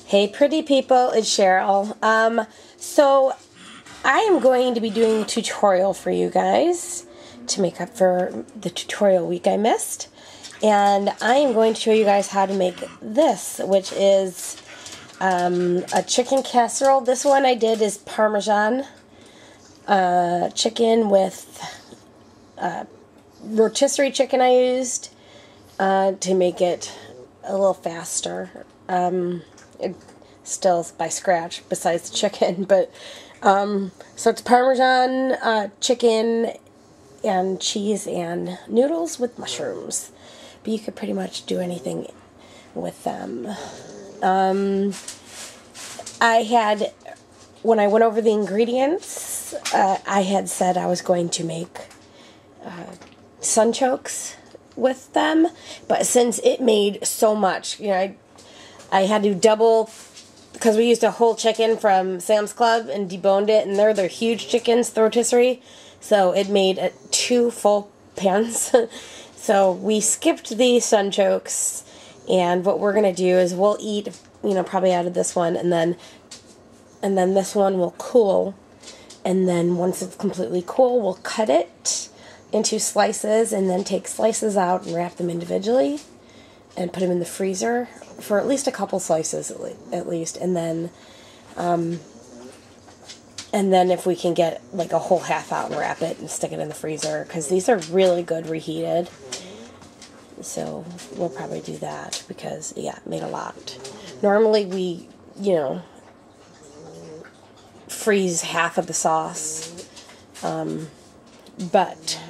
Hey pretty people, it's Cheryl. So I am going to be doing a tutorial for you guys to make up for the tutorial week I missed. And I am going to show you guys how to make this, which is a chicken casserole. This one I did is Parmesan chicken with rotisserie chicken I used to make it a little faster. It still by scratch besides the chicken, but so it's Parmesan chicken and cheese and noodles with mushrooms, but you could pretty much do anything with them. I had, when I went over the ingredients, I had said I was going to make sunchokes with them, but since it made so much, you know, I had to double, because we used a whole chicken from Sam's Club and deboned it, and they're huge chickens, the rotisserie, so it made 2 full pans. So we skipped the sunchokes, and what we're going to do is we'll eat, you know, probably out of this one, and then this one will cool, and then once it's completely cool, we'll cut it into slices, and then take slices out and wrap them individually, and put them in the freezer for at least a couple slices at least, and then if we can get like a whole half out and wrap it and stick it in the freezer, because these are really good reheated. So we'll probably do that because, yeah, it made a lot. Normally we, you know, freeze half of the sauce, but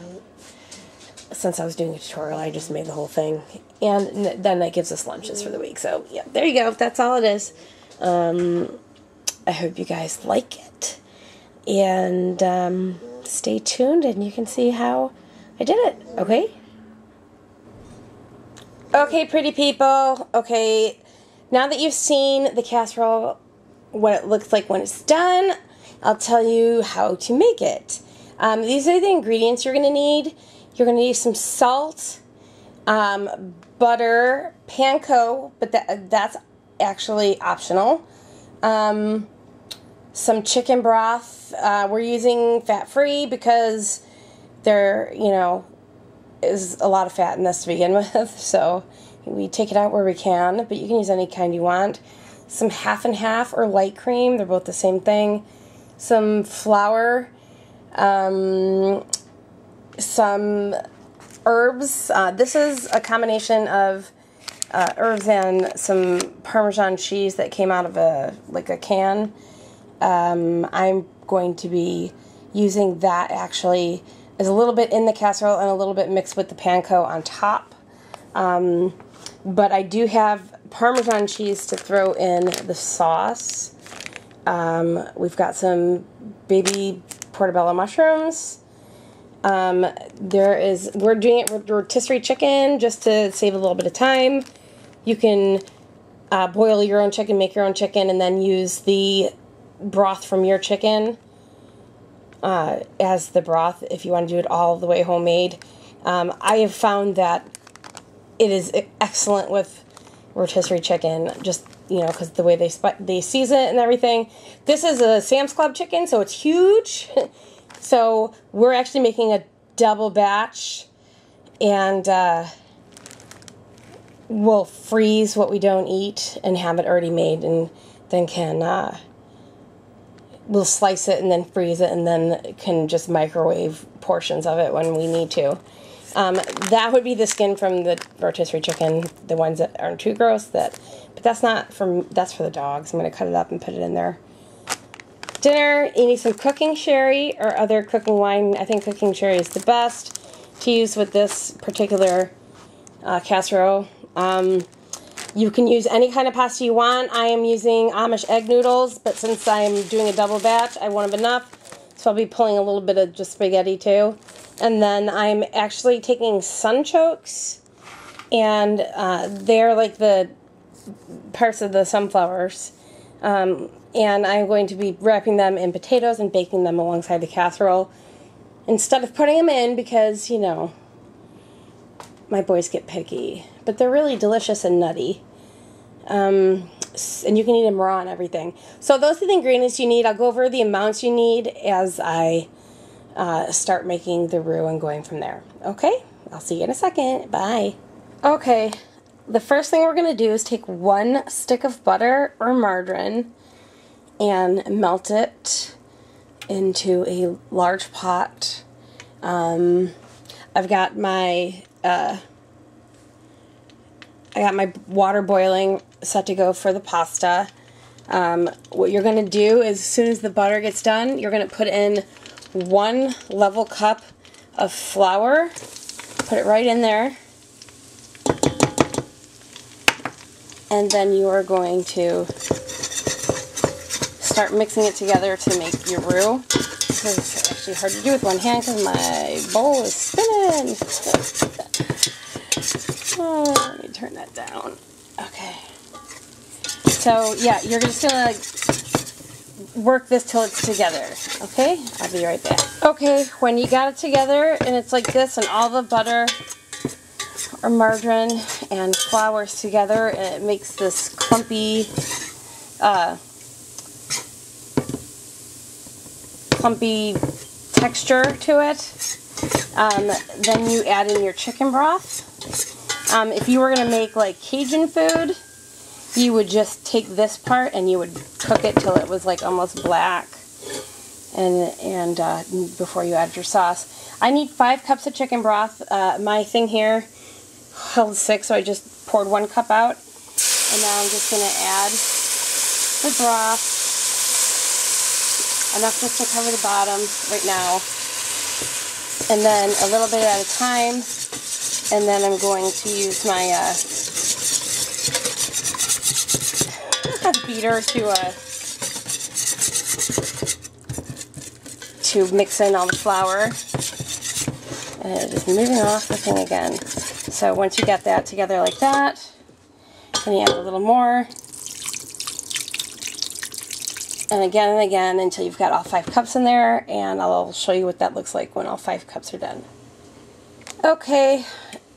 since I was doing a tutorial, I just made the whole thing, and then that gives us lunches for the week. So yeah, there you go. That's all it is. I hope you guys like it, and stay tuned, and you can see how I did it. Okay. Okay, pretty people. Okay, now that you've seen the casserole, what it looks like when it's done, I'll tell you how to make it. These are the ingredients you're going to need. You're going to need some salt, butter, panko, but that's actually optional. Some chicken broth. We're using fat-free because there, you know, is a lot of fat in this to begin with, so we take it out where we can, but you can use any kind you want. Some half and half or light cream, they're both the same thing. Some flour, some herbs. This is a combination of herbs and some Parmesan cheese that came out of a can. I'm going to be using that actually as a little bit in the casserole and a little bit mixed with the panko on top. But I do have Parmesan cheese to throw in the sauce. We've got some baby portobello mushrooms. We're doing it with rotisserie chicken just to save a little bit of time. You can boil your own chicken, make your own chicken, and then use the broth from your chicken as the broth if you want to do it all the way homemade. I have found that it is excellent with rotisserie chicken, just, you know, because the way they season it and everything. This is a Sam's Club chicken, so it's huge. So we're actually making a double batch, and we'll freeze what we don't eat and have it already made, and then we'll slice it and then freeze it, and then can just microwave portions of it when we need to. That would be the skin from the rotisserie chicken, the ones that aren't too gross. But that's not that's for the dogs. I'm going to cut it up and put it in there. Dinner, you need some cooking sherry or other cooking wine. I think cooking sherry is the best to use with this particular casserole. You can use any kind of pasta you want. I am using Amish egg noodles, but since I'm doing a double batch, I won't have enough, so I'll be pulling a little bit of just spaghetti too. And then I'm actually taking sunchokes, and they're like the parts of the sunflowers. And I'm going to be wrapping them in potatoes and baking them alongside the casserole instead of putting them in because, you know, my boys get picky. But they're really delicious and nutty. and you can eat them raw and everything. So those are the ingredients you need. I'll go over the amounts you need as I start making the roux and going from there. Okay, I'll see you in a second. Bye. Okay, the first thing we're going to do is take 1 stick of butter or margarine and melt it into a large pot. I've got my water boiling set to go for the pasta. What you're going to do is as soon as the butter gets done, you're going to put in 1 level cup of flour. Put it right in there. And then you are going to start mixing it together to make your roux. It's actually hard to do with one hand because my bowl is spinning. Oh, let me turn that down. Okay. So yeah, you're just gonna work this till it's together. Okay, I'll be right back. Okay, when you got it together and it's like this, and all the butter or margarine and flour's together, and it makes this clumpy texture to it. Then you add in your chicken broth. If you were going to make like Cajun food, you would just take this part and you would cook it till it was like almost black, and before you add your sauce. I need 5 cups of chicken broth. My thing here held 6, so I just poured 1 cup out, and now I'm just going to add the broth, enough just to cover the bottom right now, and then a little bit at a time, and then I'm going to use my beater to mix in all the flour, and just moving off the thing again. So once you get that together like that, then you add a little more, and again until you've got all 5 cups in there, and I'll show you what that looks like when all 5 cups are done. Okay,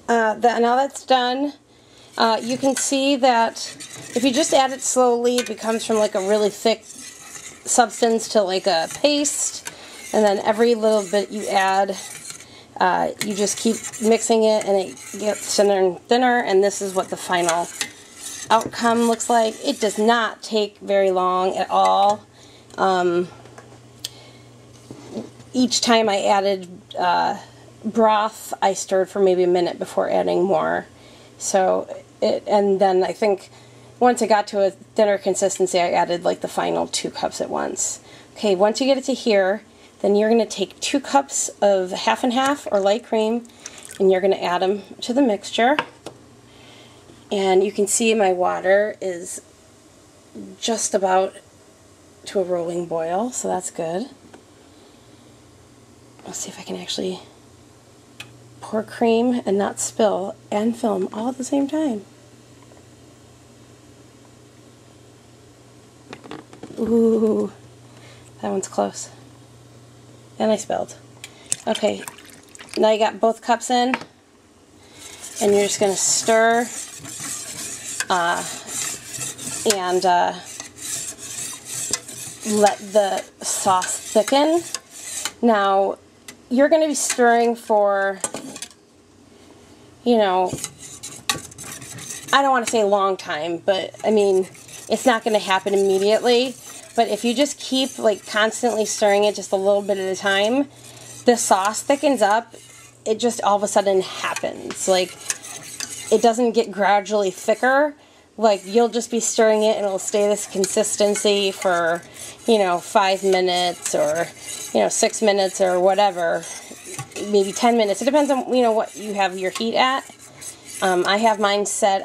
now that's done. You can see that if you just add it slowly, it becomes from like a really thick substance to like a paste, and then every little bit you add, you just keep mixing it and it gets thinner and thinner, and this is what the final outcome looks like. It does not take very long at all. Each time I added broth, I stirred for maybe a minute before adding more. And then I think once it got to a thinner consistency, I added like the final 2 cups at once. Okay, once you get it to here, then you're going to take 2 cups of half and half or light cream, and you're going to add them to the mixture. And you can see my water is just about to a rolling boil, so that's good. Let's see if I can actually pour cream and not spill and film all at the same time. Ooh, that one's close. And I spilled. Okay, now you got both cups in, and you're just going to stir and let the sauce thicken. Now, you're going to be stirring for, you know, I don't want to say a long time, but I mean, it's not going to happen immediately. But if you just keep like constantly stirring it just a little bit at a time, the sauce thickens up. It just all of a sudden happens. Like, it doesn't get gradually thicker. Like, you'll just be stirring it and it'll stay this consistency for, you know, 5 minutes or, you know, 6 minutes or whatever, maybe 10 minutes. It depends on, you know, what you have your heat at. I have mine set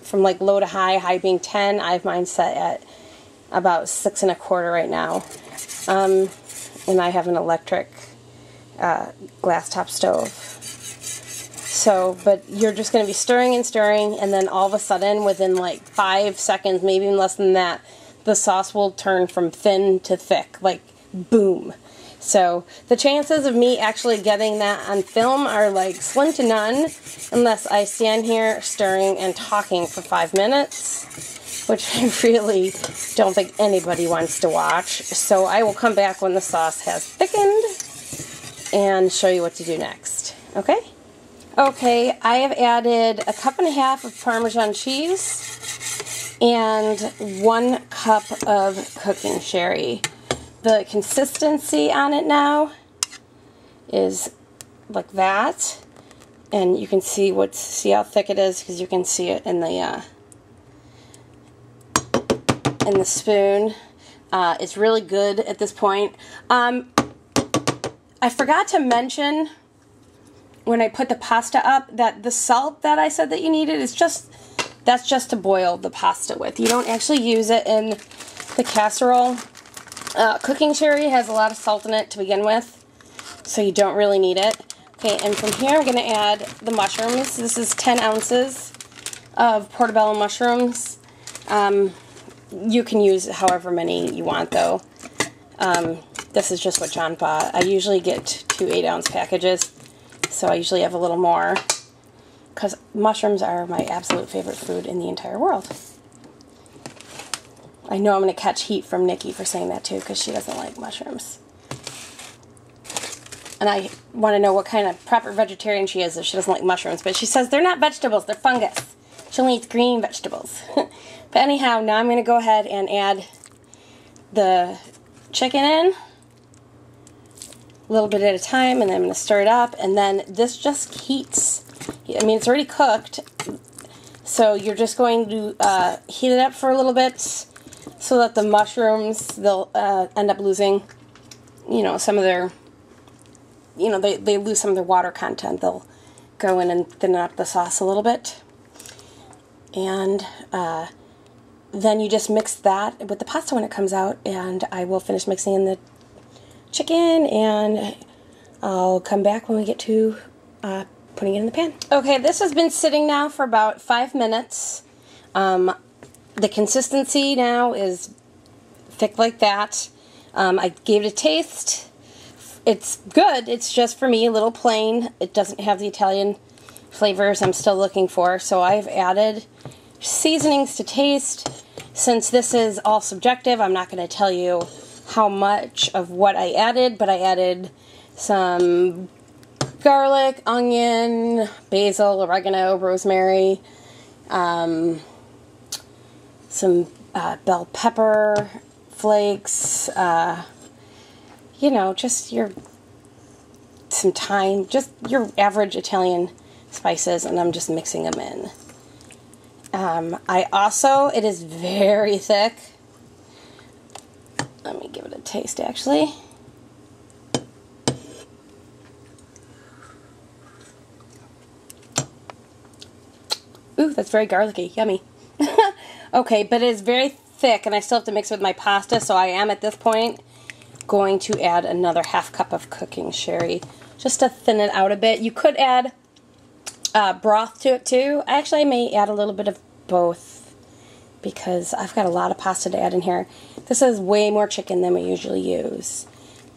from like low to high, high being 10. I have mine set at about 6 1/4 right now. And I have an electric glass top stove. So, but you're just going to be stirring and stirring, and then all of a sudden, within like 5 seconds, maybe even less than that, the sauce will turn from thin to thick, like boom. So the chances of me actually getting that on film are like slim to none, unless I stand here stirring and talking for 5 minutes. which I really don't think anybody wants to watch. So I will come back when the sauce has thickened and show you what to do next. Okay? Okay, I have added 1.5 cups of Parmesan cheese and 1 cup of cooking sherry. The consistency on it now is like that, and you can see how thick it is because you can see it in the spoon. It's really good at this point. I forgot to mention when I put the pasta up that the salt that I said that you needed is that's just to boil the pasta with. You don't actually use it in the casserole. Cooking sherry has a lot of salt in it to begin with, so you don't really need it. Okay, and from here I'm going to add the mushrooms. This is 10 ounces of portobello mushrooms. You can use however many you want, though. This is just what John bought. I usually get 2 8-ounce packages, so I usually have a little more, because mushrooms are my absolute favorite food in the entire world. I know I'm going to catch heat from Nikki for saying that too, because she doesn't like mushrooms. And I want to know what kind of proper vegetarian she is if she doesn't like mushrooms. But she says they're not vegetables, they're fungus. She only eats green vegetables. But anyhow, now I'm going to go ahead and add the chicken in, a little bit at a time, and then I'm going to stir it up. And then this just heats. I mean, it's already cooked, so you're just going to heat it up for a little bit so that the mushrooms, they'll end up losing, you know, some of their, you know, they lose some of their water content. They'll go in and thin up the sauce a little bit. And then you just mix that with the pasta when it comes out, and I will finish mixing in the chicken, and I'll come back when we get to putting it in the pan. Okay, this has been sitting now for about 5 minutes. The consistency now is thick like that. I gave it a taste. It's good. It's just, for me, a little plain. It doesn't have the Italian flavors I'm still looking for. So I've added seasonings to taste. Since this is all subjective, I'm not going to tell you how much of what I added, but I added some garlic, onion, basil, oregano, rosemary, some bell pepper flakes, you know, just some thyme, just your average Italian spices, and I'm just mixing them in. It is very thick. Let me give it a taste, actually. Ooh, that's very garlicky. Yummy. Okay, but it is very thick, and I still have to mix it with my pasta, so I am, at this point, going to add another 1/2 cup of cooking sherry, just to thin it out a bit. You could add broth to it, too. Actually, I may add a little bit of both, because I've got a lot of pasta to add in here. This is way more chicken than we usually use,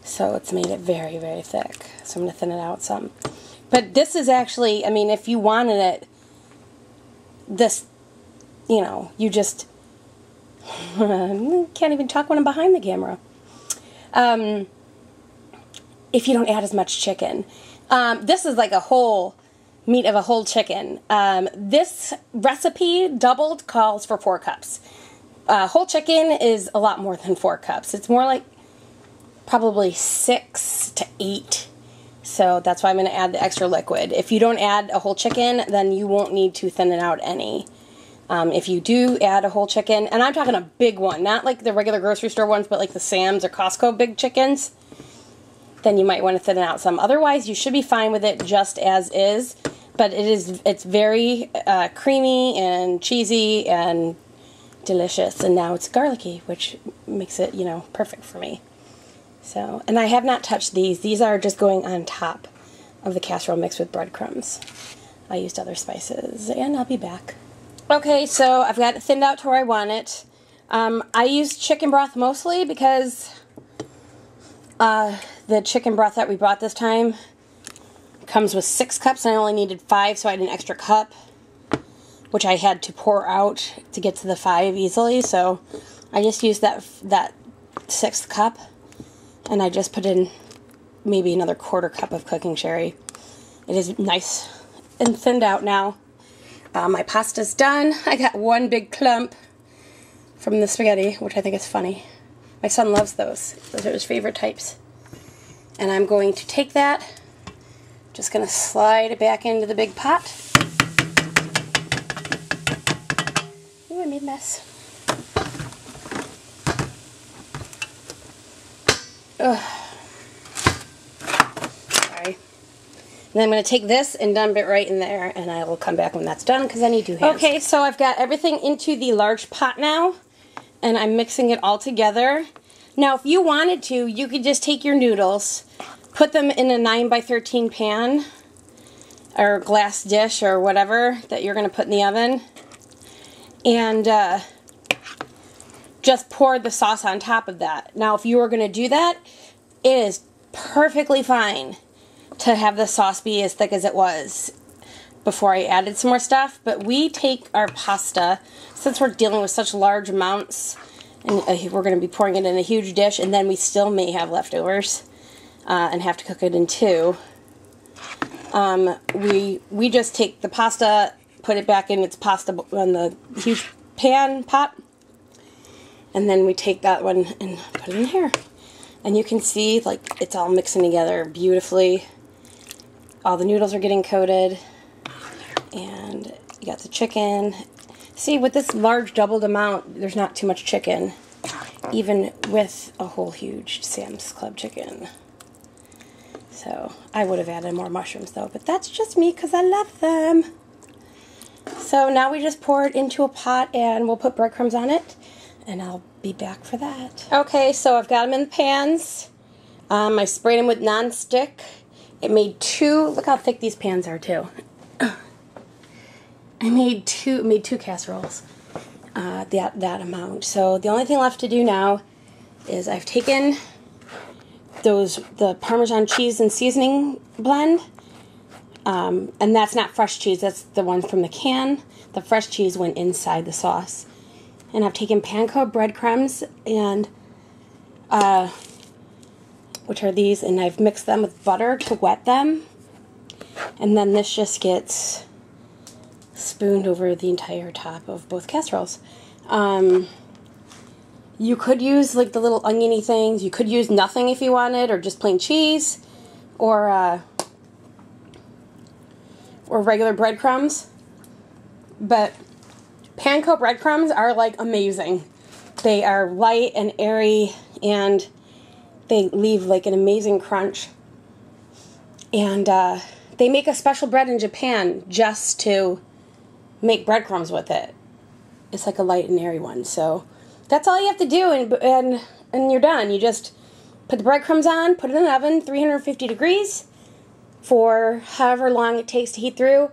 so it's made it very, very thick. So I'm going to thin it out some. But this is actually, I mean, if you wanted it, this, you know, you just can't even talk when I'm behind the camera. If you don't add as much chicken. This is like a whole meat of a whole chicken. This recipe doubled calls for 4 cups. Whole chicken is a lot more than 4 cups. It's more like probably 6 to 8. So that's why I'm going to add the extra liquid. If you don't add a whole chicken, then you won't need to thin it out any. If you do add a whole chicken, and I'm talking a big one, not like the regular grocery store ones, but like the Sam's or Costco big chickens, then you might want to thin it out some. Otherwise, you should be fine with it just as is. But it's very creamy and cheesy and delicious. And now it's garlicky, which makes it, you know, perfect for me. So, and I have not touched these. These are just going on top of the casserole mixed with breadcrumbs. I used other spices, and I'll be back. Okay, so I've got it thinned out to where I want it. I used chicken broth mostly because the chicken broth that we bought this time comes with 6 cups, and I only needed 5, so I had an extra cup, which I had to pour out to get to the 5 easily. So I just used that 1/6 cup, and I just put in maybe another 1/4 cup of cooking sherry. It is nice and thinned out now. My pasta's done. I got one big clump from the spaghetti, which I think is funny. My son loves those. Those are his favorite types. And I'm going to take that, just going to slide it back into the big pot. Ooh, I made a mess. Ugh. Sorry. And I'm going to take this and dump it right in there, and I will come back when that's done because I need 2 hands. Okay, so I've got everything into the large pot now, and I'm mixing it all together. Now, if you wanted to, you could just take your noodles, put them in a 9x13 pan or glass dish or whatever that you're going to put in the oven, and just pour the sauce on top of that. Now, if you were going to do that, it is perfectly fine to have the sauce be as thick as it was before I added some more stuff. But we take our pasta, since we're dealing with such large amounts, and we're going to be pouring it in a huge dish, and then we still may have leftovers and have to cook it in 2. We just take the pasta, put it back in its pasta on the huge pot, and then we take that one and put it in here. And you can see, like, it's all mixing together beautifully. All the noodles are getting coated, and you got the chicken. See, with this large doubled amount, there's not too much chicken, even with a whole huge Sam's Club chicken. So I would have added more mushrooms though, but that's just me because I love them. So now we just pour it into a pot, and we'll put breadcrumbs on it, and I'll be back for that. Okay, so I've got them in the pans. I sprayed them with non-stick. It made 2, look how thick these pans are too. I made two casseroles, that amount. So the only thing left to do now is I've taken the Parmesan cheese and seasoning blend, and that's not fresh cheese, that's the one from the can. The fresh cheese went inside the sauce. And I've taken panko breadcrumbs, and which are these, and I've mixed them with butter to wet them, and then this just gets spooned over the entire top of both casseroles. You could use like the little oniony things. You could use nothing if you wanted, or just plain cheese, or regular breadcrumbs. But panko breadcrumbs are like amazing. They are light and airy, and they leave like an amazing crunch. And they make a special bread in Japan just to make breadcrumbs with it. It's like a light and airy one. So that's all you have to do, and you're done. You just put the breadcrumbs on, put it in the oven, 350 degrees, for however long it takes to heat through.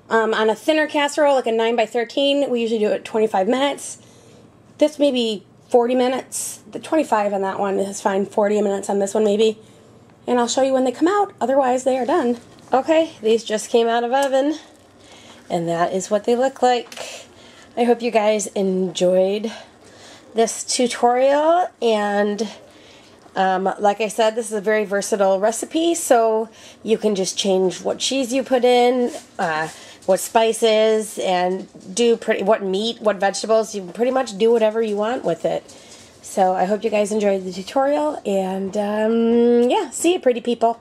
On a thinner casserole, like a 9x13, we usually do it 25 minutes. This may be 40 minutes. The 25 on that one is fine. 40 minutes on this one maybe. And I'll show you when they come out. Otherwise, they are done. Okay, these just came out of oven, and that is what they look like. I hope you guys enjoyed this tutorial, and like I said, this is a very versatile recipe, so you can just change what cheese you put in, what spices, and what meat, what vegetables. You can pretty much do whatever you want with it. So I hope you guys enjoyed the tutorial, and yeah, see you, pretty people.